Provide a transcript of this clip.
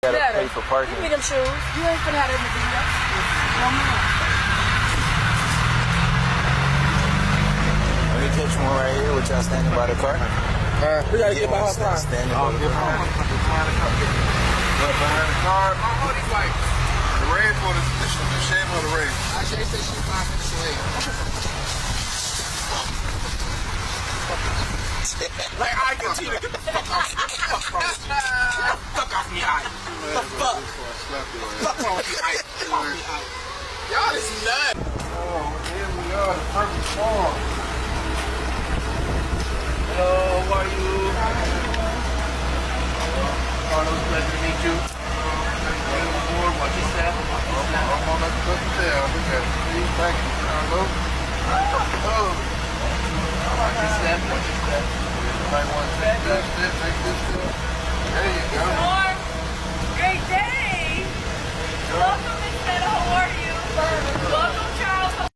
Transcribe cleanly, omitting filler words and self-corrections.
gotta pay for parking. Give me them shoes. You ain't finna have that in the video. No more. Let me catch one right here with y'all standing by the car. We gotta get by her car. Standing by the car. Behind the car. Oh, these lights. The red for the shame of the red. Actually, they say she's 5 minutes away. Like, I continue to get the fuck off. Fuck off me, I. The fuck? Fuck wrong with you, I. Fuck me, I. Y'all is nuts. Oh, here we are, the perfect storm. Hello, how are you? Carlos, pleasure to meet you. Watch your step. I'm on that fucking tail. Look at it. See, back to Carlo. Oh. Watch your step. Might want to take that step, make this step. There you go.